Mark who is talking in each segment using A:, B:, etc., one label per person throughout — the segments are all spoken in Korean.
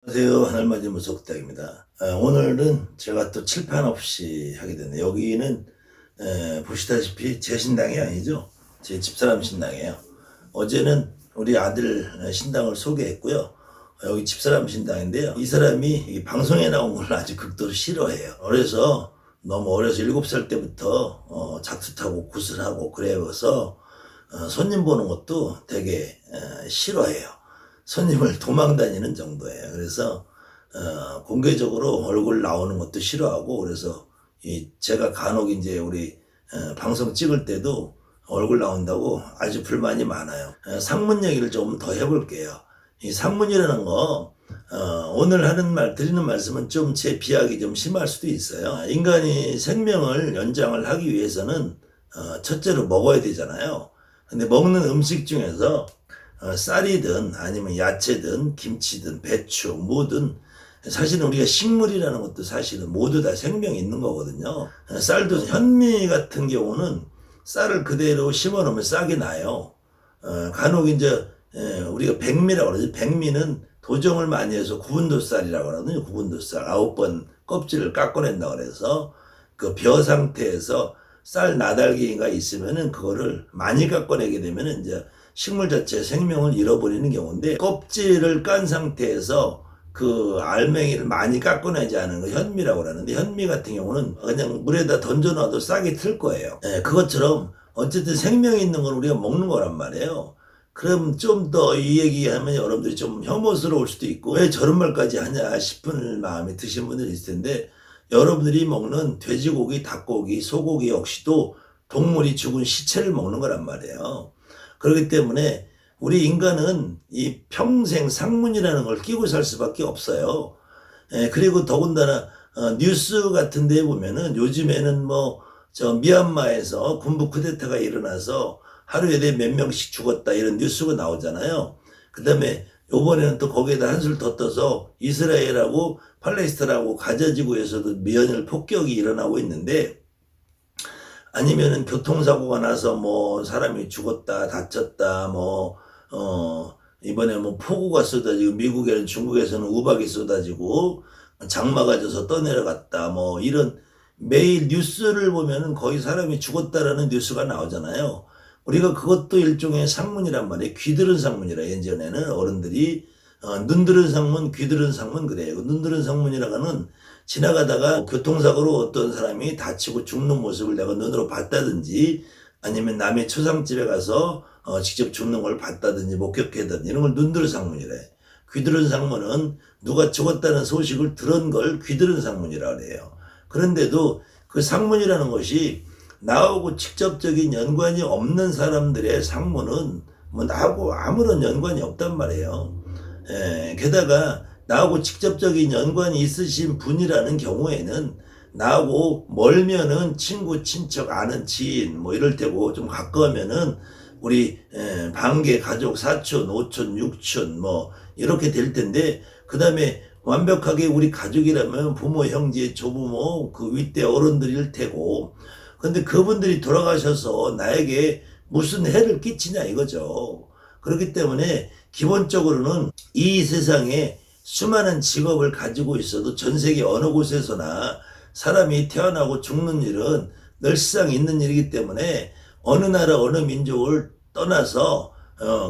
A: 안녕하세요. 하늘맞이 무속닥입니다. 오늘은 제가 또 칠판 없이 하게 되네요. 여기는 보시다시피 제 신당이 아니죠. 제 집사람 신당이에요. 어제는 우리 아들 신당을 소개했고요. 여기 집사람 신당인데요. 이 사람이 이 방송에 나온 걸 아주 극도로 싫어해요. 그래서 너무 어려서 7살 때부터 작두타고 구슬하고 그래서 손님 보는 것도 되게 싫어해요. 손님을 도망 다니는 정도예요. 그래서 공개적으로 얼굴 나오는 것도 싫어하고, 그래서 제가 간혹 이제 우리 방송 찍을 때도 얼굴 나온다고 아주 불만이 많아요. 상문 얘기를 좀 더 해볼게요. 이 상문이라는 거 오늘 드리는 말씀은 좀 제 비약이 좀 심할 수도 있어요. 인간이 생명을 연장을 하기 위해서는 첫째로 먹어야 되잖아요. 근데 먹는 음식 중에서 쌀이든 아니면 야채든 김치든 배추, 무든 사실은 우리가 식물이라는 것도 사실은 모두 다 생명이 있는 거거든요. 쌀도 현미 같은 경우는 쌀을 그대로 심어 놓으면 싹이 나요. 간혹 이제 우리가 백미라고 그러죠. 백미는 도정을 많이 해서 구분도쌀이라고 하거든요. 구분도쌀 9번 껍질을 깎아낸다 그래서 그 벼 상태에서 쌀 나달기가 있으면은 그거를 많이 깎아내게 되면은 이제 식물 자체의 생명을 잃어버리는 경우인데, 껍질을 깐 상태에서 그 알맹이를 많이 깎아내지 않은 거 현미라고 하는데, 현미 같은 경우는 그냥 물에다 던져놔도 싹이 틀 거예요. 그것처럼 어쨌든 생명이 있는 건 우리가 먹는 거란 말이에요. 그럼 좀 더 이 얘기하면 여러분들이 좀 혐오스러울 수도 있고, 왜 저런 말까지 하냐 싶은 마음이 드신 분들이 있을 텐데, 여러분들이 먹는 돼지고기, 닭고기, 소고기 역시도 동물이 죽은 시체를 먹는 거란 말이에요. 그렇기 때문에 우리 인간은 이 평생 상문이라는 걸 끼고 살 수밖에 없어요. 그리고 더군다나 뉴스 같은 데 보면은 요즘에는 미얀마에서 군부 쿠데타가 일어나서 하루에 몇 명씩 죽었다 이런 뉴스가 나오잖아요. 그 다음에 요번에는 또 거기에다 한술 더 떠서 이스라엘하고 팔레스타인하고 가자지구에서도 미연일 폭격이 일어나고 있는데, 아니면은 교통사고가 나서 사람이 죽었다 다쳤다 이번에 폭우가 쏟아지고, 미국에는 중국에서는 우박이 쏟아지고 장마가 져서 떠내려갔다 이런 매일 뉴스를 보면은 거의 사람이 죽었다라는 뉴스가 나오잖아요. 우리가 그것도 일종의 상문이란 말이에요. 귀들은 상문이라, 예전에는 어른들이 눈 들은 상문, 귀 들은 상문 그래요. 눈 들은 상문이라고는 지나가다가 교통사고로 어떤 사람이 다치고 죽는 모습을 내가 눈으로 봤다든지, 아니면 남의 초상집에 가서 직접 죽는 걸 봤다든지 목격했다든지, 이런 걸 눈 들은 상문이래. 귀 들은 상문은 누가 죽었다는 소식을 들은 걸 귀 들은 상문이라 그래요. 그런데도 그 상문이라는 것이 나하고 직접적인 연관이 없는 사람들의 상문은 나하고 아무런 연관이 없단 말이에요. 게다가 나하고 직접적인 연관이 있으신 분이라는 경우에는 나하고 멀면은 친구, 친척, 아는 지인 이럴 테고, 좀 가까우면은 우리 반계, 가족, 사촌, 오촌, 육촌 이렇게 될 텐데, 그 다음에 완벽하게 우리 가족이라면 부모, 형제, 조부모, 그 윗대 어른들일 테고, 근데 그분들이 돌아가셔서 나에게 무슨 해를 끼치냐 이거죠. 그렇기 때문에 기본적으로는 이 세상에 수많은 직업을 가지고 있어도 전 세계 어느 곳에서나 사람이 태어나고 죽는 일은 늘상 있는 일이기 때문에, 어느 나라 어느 민족을 떠나서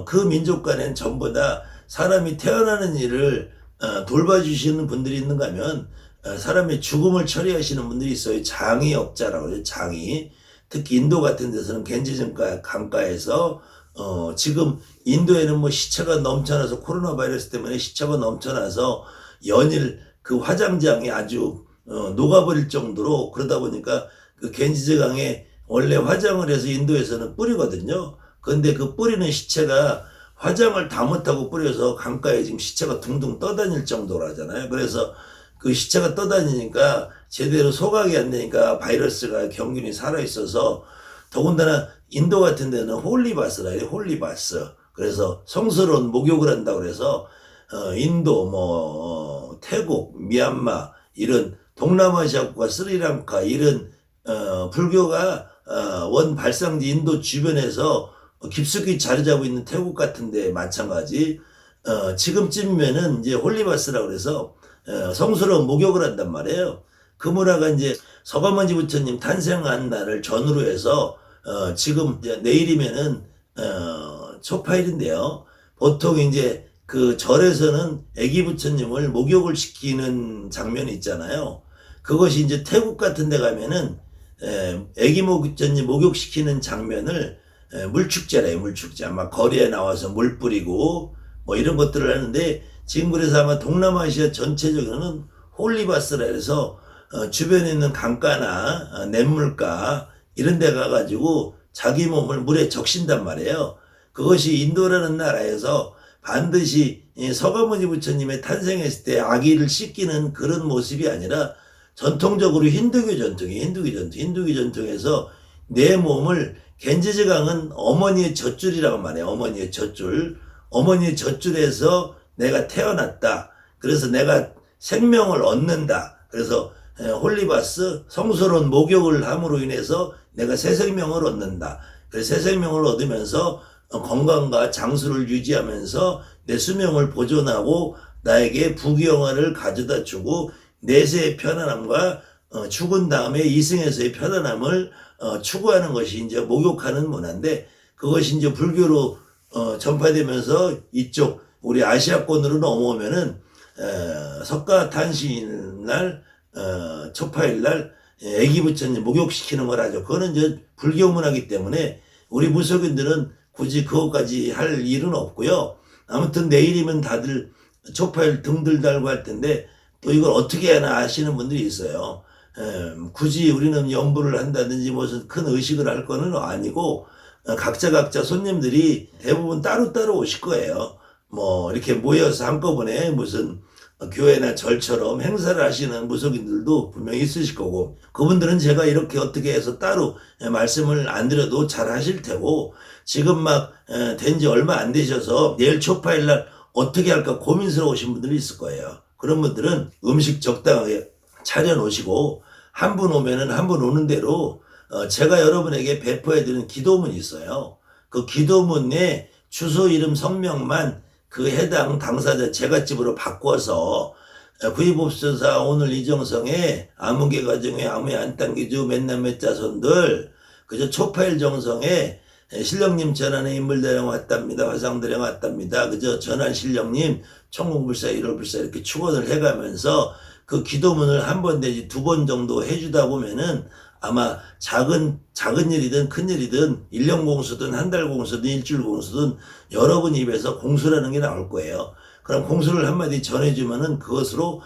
A: 그 민족 간엔 전부 다 사람이 태어나는 일을 돌봐주시는 분들이 있는가 하면 사람의 죽음을 처리하시는 분들이 있어요. 장의업자라고 해요. 장의. 특히 인도 같은 데서는 겐지 강가에서 지금 인도에는 시체가 넘쳐나서, 코로나 바이러스 때문에 시체가 넘쳐나서 연일 그 화장장이 아주 녹아버릴 정도로, 그러다 보니까 그 겐지강에 원래 화장을 해서 인도에서는 뿌리거든요. 그런데 그 뿌리는 시체가 화장을 다 못하고 뿌려서 강가에 지금 시체가 둥둥 떠다닐 정도로 하잖아요. 그래서 그 시체가 떠다니니까 제대로 소각이 안 되니까 바이러스가 경균이 살아있어서, 더군다나 인도 같은 데는 홀리바스라 해요. 홀리바스. 그래서 성스러운 목욕을 한다고 그래서 인도 태국, 미얀마 이런 동남아시아 국가, 스리랑카 이런 불교가 원 발상지 인도 주변에서 깊숙이 자리 잡고 있는 태국 같은 데 마찬가지, 지금쯤이면은 이제 홀리바스라고 그래서 성스러운 목욕을 한단 말이에요. 그 문화가 이제 서가모니 부처님 탄생한 날을 전후로 해서 지금 이제 내일이면은 초파일인데요. 보통 이제 그 절에서는 애기 부처님을 목욕을 시키는 장면이 있잖아요. 그것이 이제 태국 같은 데 가면은 애기 부처님 목욕시키는 장면을 물축제래요, 물축제. 아마 거리에 나와서 물 뿌리고 뭐 이런 것들을 하는데, 지금 그래서 아마 동남아시아 전체적으로는 홀리바스라 해서 주변에 있는 강가나 냇물가 이런 데 가가지고 자기 몸을 물에 적신단 말이에요. 그것이 인도라는 나라에서 반드시 서가모니 부처님의 탄생했을 때 아기를 씻기는 그런 모습이 아니라 전통적으로 힌두교 전통에서 내 몸을 겐지즈강은 어머니의 젖줄이라고 말해요. 어머니의 젖줄에서 내가 태어났다. 그래서 내가 생명을 얻는다. 그래서 홀리바스, 성스러운 목욕을 함으로 인해서 내가 새 생명을 얻는다. 그래서 새 생명을 얻으면서 건강과 장수를 유지하면서 내 수명을 보존하고 나에게 부귀영화를 가져다 주고 내세의 편안함과 죽은 다음에 이승에서의 편안함을 추구하는 것이 이제 목욕하는 문화인데, 그것이 이제 불교로 전파되면서 이쪽 우리 아시아권으로 넘어오면은 석가탄신날 초파일날 애기 부처님 목욕시키는 걸 하죠. 그거는 이제 불교 문화이기 때문에 우리 무속인들은 굳이 그것까지 할 일은 없고요. 아무튼 내일이면 다들 초파일 등들 달고 할 텐데 또 이걸 어떻게 하나 아시는 분들이 있어요. 굳이 우리는 연부를 한다든지 무슨 큰 의식을 할 거는 아니고 각자 손님들이 대부분 따로따로 오실 거예요. 뭐 이렇게 모여서 한꺼번에 무슨 교회나 절처럼 행사를 하시는 무속인들도 분명히 있으실 거고, 그분들은 제가 이렇게 어떻게 해서 따로 말씀을 안 드려도 잘 하실 테고, 지금 막 된 지 얼마 안 되셔서 내일 초파일날 어떻게 할까 고민스러우신 분들이 있을 거예요. 그런 분들은 음식 적당하게 차려 놓으시고 한 분 오면은 한 분 오는 대로 제가 여러분에게 배포해드리는 기도문이 있어요. 그 기도문에 주소, 이름, 성명만 그 해당 당사자 제갓집으로 바꿔서 구입옵소사 오늘 이정성에 아무개 가정에 아무에 안 당기주 맨날 몇 자손들 그저 초파일 정성에 신령님 전환에 인물대령 왔답니다. 화상대령 왔답니다. 그저 전환 신령님 천공불사 일월불사 이렇게 축원을 해가면서 그 기도문을 한 번 내지 두 번 정도 해주다 보면은 아마 작은 일이든 큰 일이든 1년 공수든 한 달 공수든 일주일 공수든 여러분 입에서 공수라는 게 나올 거예요. 그럼 공수를 한마디 전해주면은 그것으로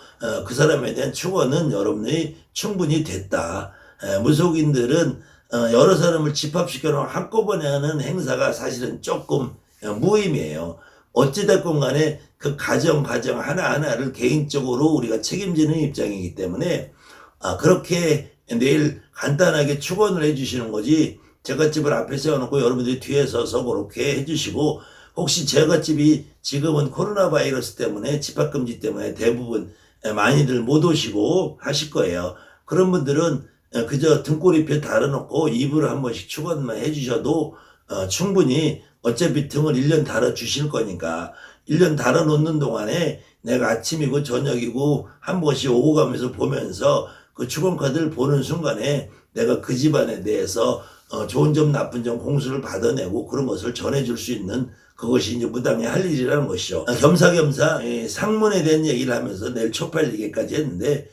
A: 그 사람에 대한 축원은 여러분이 충분히 됐다. 무속인들은 여러 사람을 집합시켜 놓은 한꺼번에 하는 행사가 사실은 조금 무의미해요. 어찌됐건 간에 그 가정 하나하나를 개인적으로 우리가 책임지는 입장이기 때문에 그렇게 내일 간단하게 축원을 해주시는 거지, 제갓집을 앞에 세워놓고 여러분들이 뒤에 서서 그렇게 해주시고, 혹시 제갓집이 지금은 코로나 바이러스 때문에 집합금지 때문에 대부분 많이들 못 오시고 하실 거예요. 그런 분들은 그저 등골잎에 달아놓고 입으로 한 번씩 축원만 해주셔도 충분히, 어차피 등을 1년 달아주실 거니까 1년 달아놓는 동안에 내가 아침이고 저녁이고 한 번씩 오고 가면서 보면서 그 축원카드를 보는 순간에 내가 그 집안에 대해서 좋은 점 나쁜 점 공수를 받아내고 그런 것을 전해줄 수 있는, 그것이 이제 무당이 할 일이라는 것이죠. 겸사겸사 상문에 대한 얘기를 하면서 내일 초팔 얘기까지 했는데,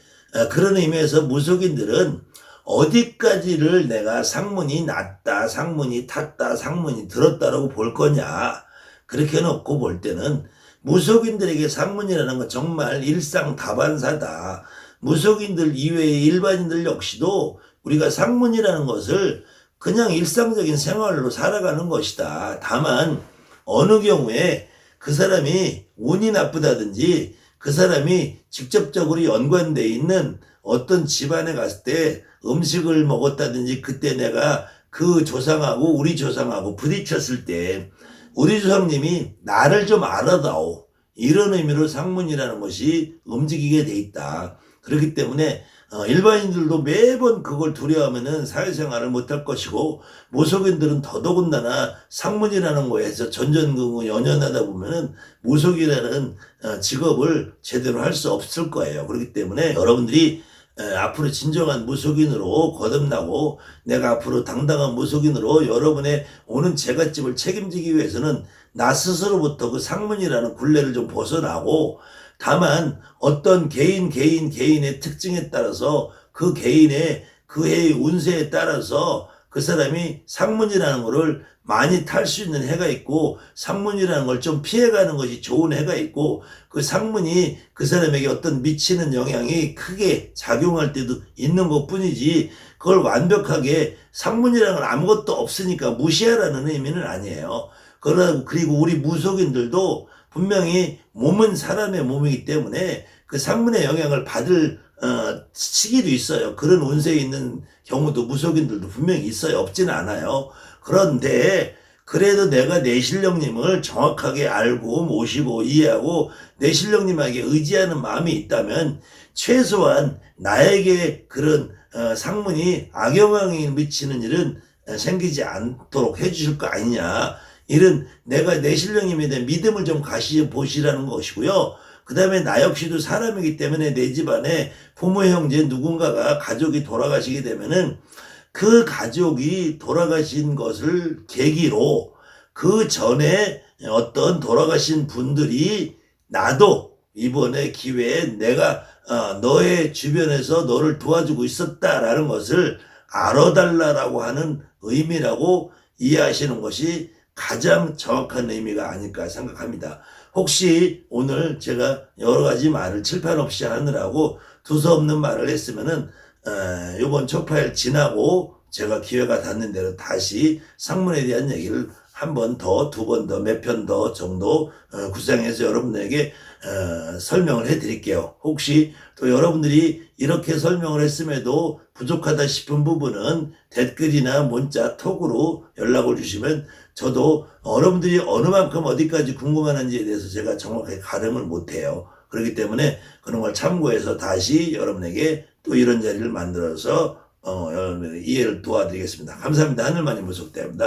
A: 그런 의미에서 무속인들은 어디까지를 내가 상문이 났다, 상문이 탔다, 상문이 들었다라고 볼 거냐, 그렇게 놓고 볼 때는 무속인들에게 상문이라는 건 정말 일상다반사다. 무속인들 이외의 일반인들 역시도 우리가 상문이라는 것을 그냥 일상적인 생활로 살아가는 것이다. 다만 어느 경우에 그 사람이 운이 나쁘다든지 그 사람이 직접적으로 연관되어 있는 어떤 집안에 갔을 때 음식을 먹었다든지 그때 내가 그 조상하고 우리 조상하고 부딪혔을 때 우리 조상님이 나를 좀 알아다오, 이런 의미로 상문이라는 것이 움직이게 돼 있다. 그렇기 때문에 일반인들도 매번 그걸 두려워하면은 사회생활을 못할 것이고, 무속인들은 더더군다나 상문이라는 거에서 전전긍긍 연연하다 보면은 무속이라는 직업을 제대로 할 수 없을 거예요. 그렇기 때문에 여러분들이 앞으로 진정한 무속인으로 거듭나고, 내가 앞으로 당당한 무속인으로 여러분의 오는 제갓집을 책임지기 위해서는 나 스스로부터 그 상문이라는 굴레를 좀 벗어나고, 다만 어떤 개인의 특징에 따라서 그 개인의 그 해의 운세에 따라서 그 사람이 상문이라는 거를 많이 탈 수 있는 해가 있고, 상문이라는 걸 좀 피해가는 것이 좋은 해가 있고, 그 상문이 그 사람에게 어떤 미치는 영향이 크게 작용할 때도 있는 것 뿐이지, 그걸 완벽하게 상문이라는 건 아무것도 없으니까 무시하라는 의미는 아니에요. 그리고 우리 무속인들도 분명히 몸은 사람의 몸이기 때문에 그 상문의 영향을 받을 시기도 있어요. 그런 운세에 있는 경우도 무속인들도 분명히 있어요. 없지는 않아요. 그런데 그래도 내가 내실령님을 정확하게 알고 모시고 이해하고 내실령님에게 의지하는 마음이 있다면 최소한 나에게 그런 상문이 악영향이 미치는 일은 생기지 않도록 해주실 거 아니냐, 이런 내가 내실령님에 대한 믿음을 좀 보시라는 것이고요. 그 다음에 나 역시도 사람이기 때문에 내 집안에 부모, 형제 누군가가 가족이 돌아가시게 되면은 그 가족이 돌아가신 것을 계기로 그 전에 어떤 돌아가신 분들이 나도 이번에 기회에 내가 너의 주변에서 너를 도와주고 있었다라는 것을 알아달라고 하는 의미라고 이해하시는 것이 가장 정확한 의미가 아닐까 생각합니다. 혹시 오늘 제가 여러 가지 말을 칠판 없이 하느라고 두서없는 말을 했으면은 요번 초파일 지나고 제가 기회가 닿는 대로 다시 상문에 대한 얘기를 한 번 더, 두 번 더, 몇 편 더 정도 구상해서 여러분들에게 설명을 해드릴게요. 혹시 또 여러분들이 이렇게 설명을 했음에도 부족하다 싶은 부분은 댓글이나 문자, 톡으로 연락을 주시면 저도 여러분들이 어느 만큼 어디까지 궁금한지에 대해서 제가 정확하게 가름을 못해요. 그렇기 때문에 그런 걸 참고해서 다시 여러분에게 또 이런 자리를 만들어서 여러분의 이해를 도와드리겠습니다. 감사합니다. 하늘만이 무속대입니다.